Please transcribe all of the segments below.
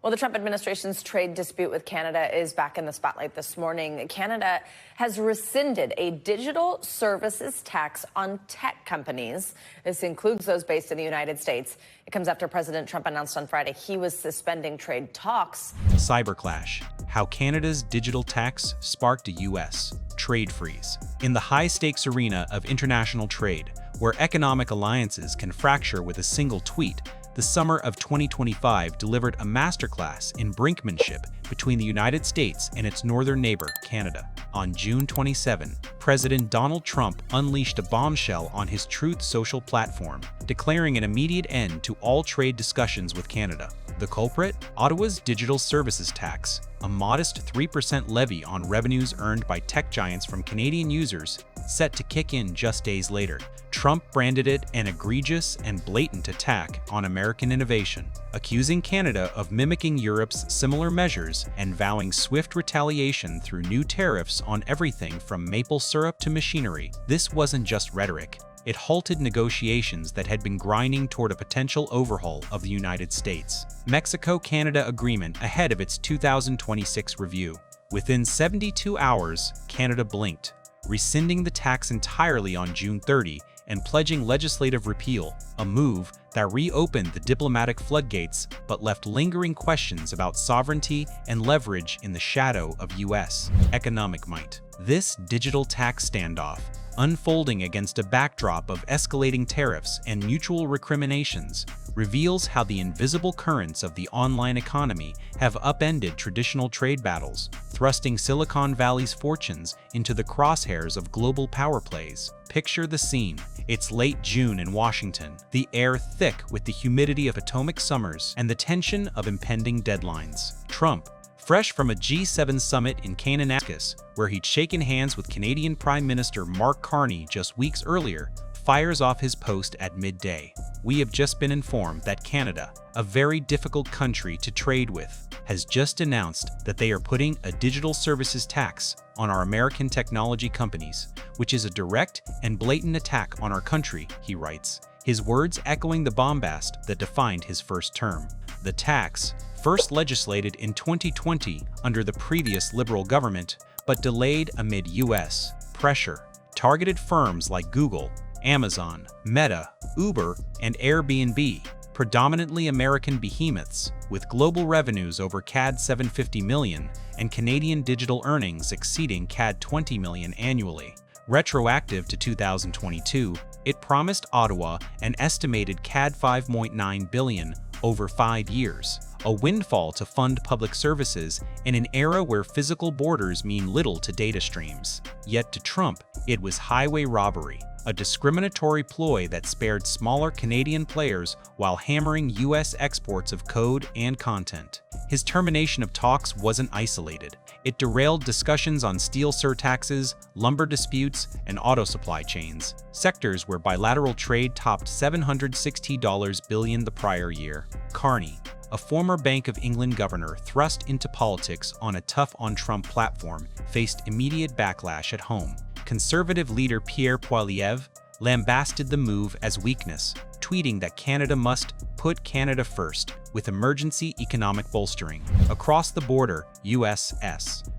Well, the Trump administration's trade dispute with Canada is back in the spotlight this morning. Canada has rescinded a digital services tax on tech companies. This includes those based in the United States. It comes after President Trump announced on Friday he was suspending trade talks. Cyberclash: how Canada's digital tax sparked a U.S. trade freeze. In the high-stakes arena of international trade, where economic alliances can fracture with a single tweet, the summer of 2025 delivered a masterclass in brinkmanship between the United States and its northern neighbor, Canada. On June 27, President Donald Trump unleashed a bombshell on his Truth Social platform, declaring an immediate end to all trade discussions with Canada. The culprit? Ottawa's digital services tax, a modest 3% levy on revenues earned by tech giants from Canadian users, set to kick in just days later. Trump branded it an egregious and blatant attack on American innovation, accusing Canada of mimicking Europe's similar measures and vowing swift retaliation through new tariffs on everything from maple syrup to machinery. This wasn't just rhetoric. It halted negotiations that had been grinding toward a potential overhaul of the United States. Mexico-Canada agreement ahead of its 2026 review. Within 72 hours, Canada blinked, rescinding the tax entirely on June 30 and pledging legislative repeal, a move that reopened the diplomatic floodgates but left lingering questions about sovereignty and leverage in the shadow of U.S. economic might. This digital tax standoff, unfolding against a backdrop of escalating tariffs and mutual recriminations, reveals how the invisible currents of the online economy have upended traditional trade battles, thrusting Silicon Valley's fortunes into the crosshairs of global power plays. Picture the scene. It's late June in Washington, the air thick with the humidity of atomic summers and the tension of impending deadlines. Trump, fresh from a G7 summit in Cannes, where he'd shaken hands with Canadian Prime Minister Mark Carney just weeks earlier, fires off his post at midday. We have just been informed that Canada, a very difficult country to trade with, has just announced that they are putting a digital services tax on our American technology companies, which is a direct and blatant attack on our country, he writes, his words echoing the bombast that defined his first term. The tax, first legislated in 2020 under the previous Liberal government, but delayed amid U.S. pressure, targeted firms like Google, Amazon, Meta, Uber, and Airbnb, predominantly American behemoths, with global revenues over CAD $750 million and Canadian digital earnings exceeding CAD $20 million annually. Retroactive to 2022, it promised Ottawa an estimated CAD $5.9 billion over 5 years, a windfall to fund public services in an era where physical borders mean little to data streams. Yet to Trump, it was highway robbery, a discriminatory ploy that spared smaller Canadian players while hammering U.S. exports of code and content. His termination of talks wasn't isolated. It derailed discussions on steel surtaxes, lumber disputes, and auto supply chains, sectors where bilateral trade topped $760 billion the prior year. Carney, a former Bank of England governor thrust into politics on a tough-on-Trump platform, faced immediate backlash at home. Conservative leader Pierre Poilievre lambasted the move as weakness, tweeting that Canada must put Canada first with emergency economic bolstering. Across the border, U.S.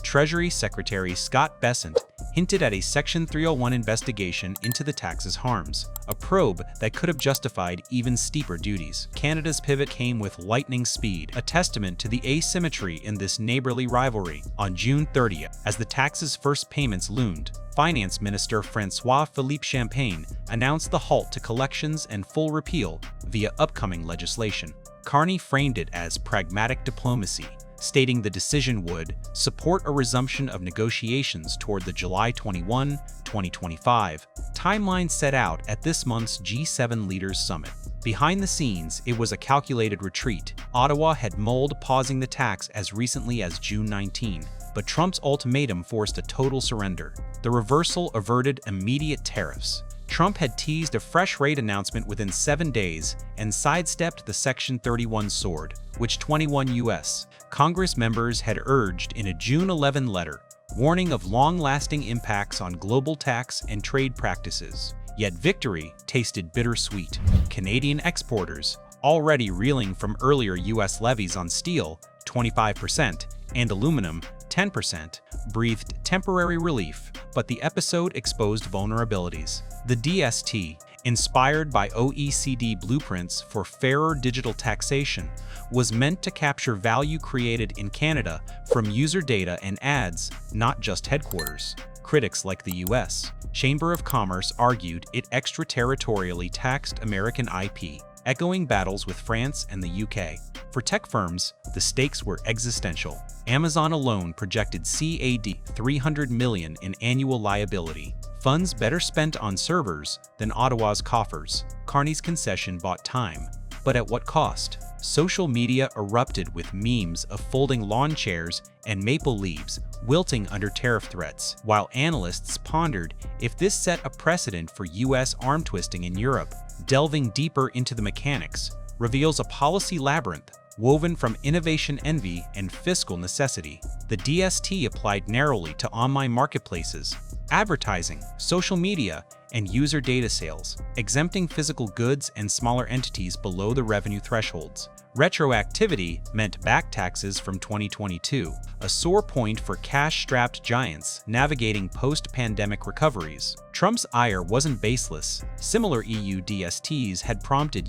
Treasury Secretary Scott Bessent hinted at a Section 301 investigation into the tax's harms, a probe that could have justified even steeper duties. Canada's pivot came with lightning speed, a testament to the asymmetry in this neighborly rivalry. On June 30th, as the tax's first payments loomed, Finance Minister François-Philippe Champagne announced the halt to collections and full repeal via upcoming legislation. Carney framed it as pragmatic diplomacy, stating the decision would support a resumption of negotiations toward the July 21, 2025 timeline set out at this month's G7 Leaders Summit. Behind the scenes, it was a calculated retreat. Ottawa had mulled pausing the tax as recently as June 19, but Trump's ultimatum forced a total surrender. The reversal averted immediate tariffs. Trump had teased a fresh rate announcement within 7 days and sidestepped the Section 31 sword, which 21 U.S. Congress members had urged in a June 11 letter, warning of long-lasting impacts on global tax and trade practices. Yet victory tasted bittersweet. Canadian exporters, already reeling from earlier U.S. levies on steel, 25%, and aluminum, 10%, breathed temporary relief, but the episode exposed vulnerabilities. The DST, inspired by OECD blueprints for fairer digital taxation, was meant to capture value created in Canada from user data and ads, not just headquarters. Critics like the U.S. Chamber of Commerce argued it extraterritorially taxed American IP, echoing battles with France and the UK. For tech firms, the stakes were existential. Amazon alone projected CAD $300 million in annual liability, funds better spent on servers than Ottawa's coffers. Carney's concession bought time, but at what cost? Social media erupted with memes of folding lawn chairs and maple leaves wilting under tariff threats, while analysts pondered if this set a precedent for U.S. arm twisting in Europe. Delving deeper into the mechanics reveals a policy labyrinth woven from innovation envy and fiscal necessity. The DST applied narrowly to online marketplaces, advertising, social media, and user data sales, exempting physical goods and smaller entities below the revenue thresholds. Retroactivity meant back taxes from 2022, a sore point for cash-strapped giants navigating post-pandemic recoveries. Trump's ire wasn't baseless. Similar EU DSTs had prompted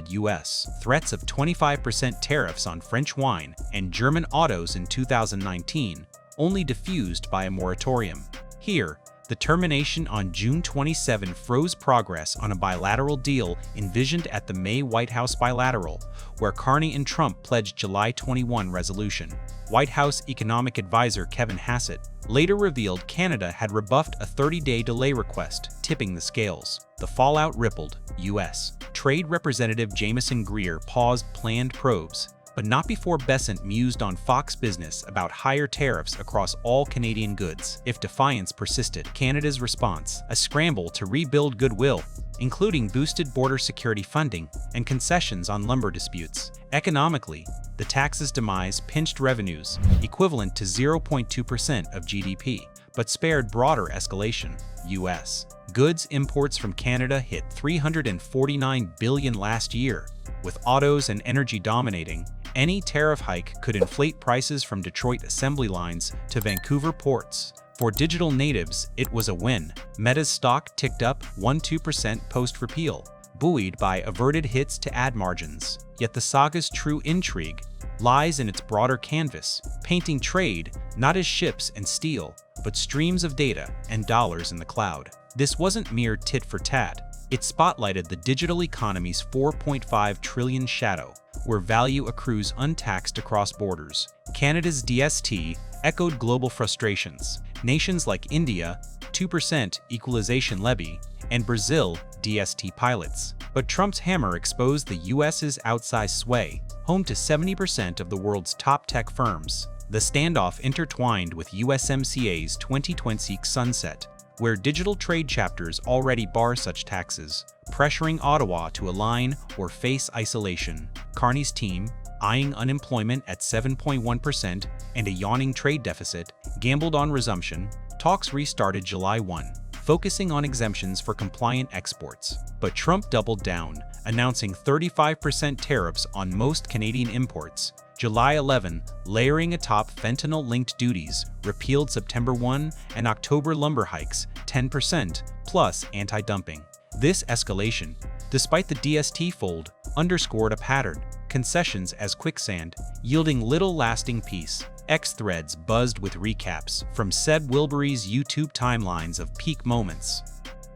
US threats of 25% tariffs on French wine and German autos in 2019, only diffused by a moratorium. Here, the termination on June 27 froze progress on a bilateral deal envisioned at the May White House bilateral, where Carney and Trump pledged July 21 resolution. White House economic advisor Kevin Hassett later revealed Canada had rebuffed a 30-day delay request, tipping the scales. The fallout rippled. U.S. Trade Representative Jamieson Greer paused planned probes, but not before Besant mused on Fox Business about higher tariffs across all Canadian goods if defiance persisted. Canada's response: a scramble to rebuild goodwill, including boosted border security funding and concessions on lumber disputes. Economically, the tax's demise pinched revenues, equivalent to 0.2% of GDP, but spared broader escalation. U.S. goods imports from Canada hit $349 billion last year, with autos and energy dominating. Any tariff hike could inflate prices from Detroit assembly lines to Vancouver ports. For digital natives, it was a win. Meta's stock ticked up 1–2% post-repeal, buoyed by averted hits to ad margins. Yet the saga's true intrigue lies in its broader canvas, painting trade not as ships and steel, but streams of data and dollars in the cloud. This wasn't mere tit-for-tat. It spotlighted the digital economy's $4.5 trillion shadow, where value accrues untaxed across borders. Canada's DST echoed global frustrations. Nations like India, 2% equalization levy, and Brazil, DST pilots. But Trump's hammer exposed the U.S.'s outsized sway, home to 70% of the world's top tech firms. The standoff intertwined with USMCA's 2020 sunset, where digital trade chapters already bar such taxes, pressuring Ottawa to align or face isolation. Carney's team, eyeing unemployment at 7.1% and a yawning trade deficit, gambled on resumption. Talks restarted July 1, focusing on exemptions for compliant exports. But Trump doubled down, announcing 35% tariffs on most Canadian imports. July 11, layering atop fentanyl-linked duties, repealed September 1 and October lumber hikes, 10%, plus anti-dumping. This escalation, despite the DST fold, underscored a pattern: concessions as quicksand, yielding little lasting peace. X-threads buzzed with recaps from Sed Wilbury's YouTube timelines of peak moments,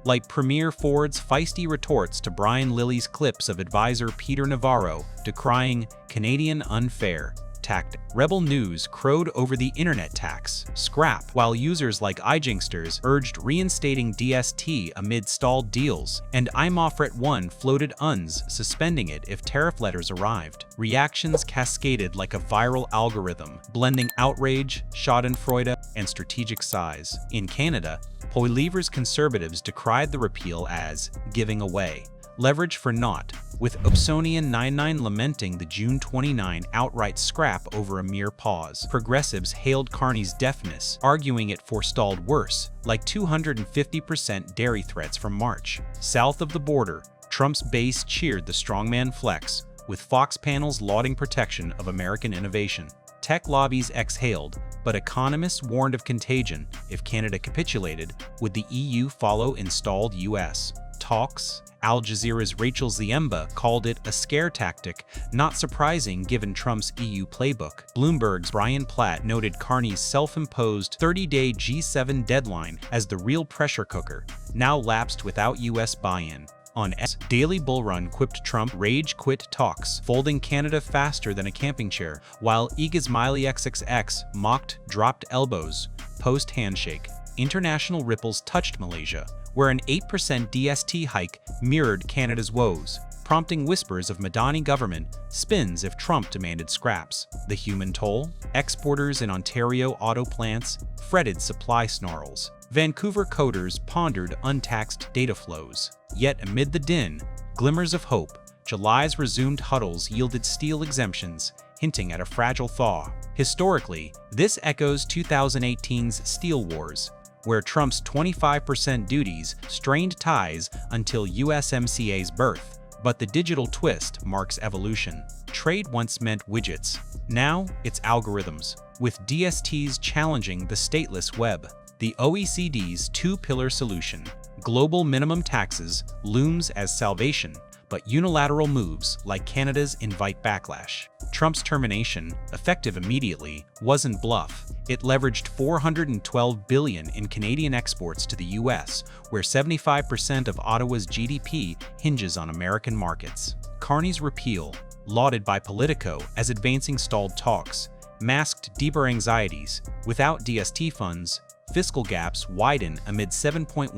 like Premier Ford's feisty retorts to Brian Lilly's clips of advisor Peter Navarro decrying Canadian unfair tactic. Rebel News crowed over the internet tax scrap, while users like iJinksters urged reinstating DST amid stalled deals, and IMOFRET1 floated UNs suspending it if tariff letters arrived. Reactions cascaded like a viral algorithm, blending outrage, schadenfreude, and strategic size. In Canada, Poilievre's conservatives decried the repeal as giving away leverage for naught, with Opsonian 99 lamenting the June 29 outright scrap over a mere pause. Progressives hailed Carney's deafness, arguing it forestalled worse, like 250% dairy threats from March. South of the border, Trump's base cheered the strongman flex, with Fox panels lauding protection of American innovation. Tech lobbies exhaled, but economists warned of contagion. If Canada capitulated, would the EU follow installed US talks? Al Jazeera's Rachel Ziemba called it a scare tactic, not surprising given Trump's EU playbook. Bloomberg's Brian Platt noted Carney's self-imposed 30-day G7 deadline as the real pressure cooker, now lapsed without US buy-in. On Daily Bull Run quipped Trump rage quit talks, folding Canada faster than a camping chair, while Igazmiley XXX mocked dropped elbows, post-handshake. International ripples touched Malaysia, where an 8% DST hike mirrored Canada's woes, prompting whispers of Madani government spins if Trump demanded scraps. The human toll? Exporters in Ontario auto plants fretted supply snarls. Vancouver coders pondered untaxed data flows. Yet amid the din, glimmers of hope, July's resumed huddles yielded steel exemptions, hinting at a fragile thaw. Historically, this echoes 2018's steel wars, where Trump's 25% duties strained ties until USMCA's birth. But the digital twist marks evolution. Trade once meant widgets. Now it's algorithms, with DSTs challenging the stateless web. The OECD's two-pillar solution, global minimum taxes, looms as salvation, but unilateral moves like Canada's invite backlash. Trump's termination, effective immediately, wasn't bluff. It leveraged $412 billion in Canadian exports to the US, where 75% of Ottawa's GDP hinges on American markets. Carney's repeal, lauded by Politico as advancing stalled talks, masked deeper anxieties. Without DST funds, fiscal gaps widen amid 7.1%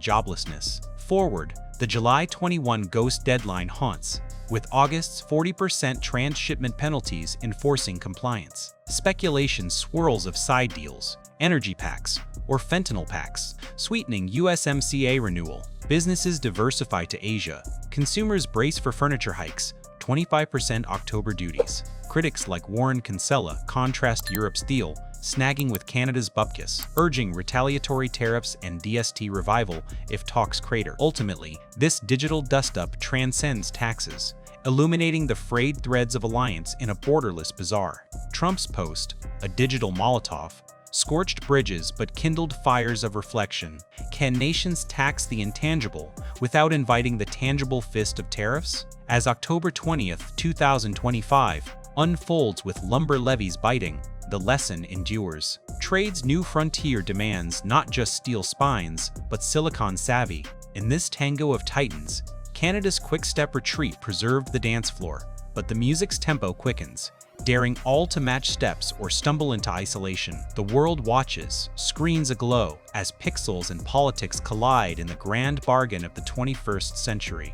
joblessness. Forward, the July 21 ghost deadline haunts, with August's 40% transshipment penalties enforcing compliance. Speculation swirls of side deals, energy pacts, or fentanyl pacts, sweetening USMCA renewal. Businesses diversify to Asia. Consumers brace for furniture hikes, 25% October duties. Critics like Warren Kinsella contrast Europe's deal, snagging with Canada's bupkis, urging retaliatory tariffs and DST revival if talks crater. Ultimately, this digital dust-up transcends taxes, illuminating the frayed threads of alliance in a borderless bazaar. Trump's post, a digital Molotov, scorched bridges but kindled fires of reflection. Can nations tax the intangible without inviting the tangible fist of tariffs? As October 20th, 2025 unfolds with lumber levies biting, the lesson endures. Trade's new frontier demands not just steel spines, but silicon savvy. In this tango of titans, Canada's quick-step retreat preserved the dance floor, but the music's tempo quickens, daring all to match steps or stumble into isolation. The world watches, screens aglow, as pixels and politics collide in the grand bargain of the 21st century.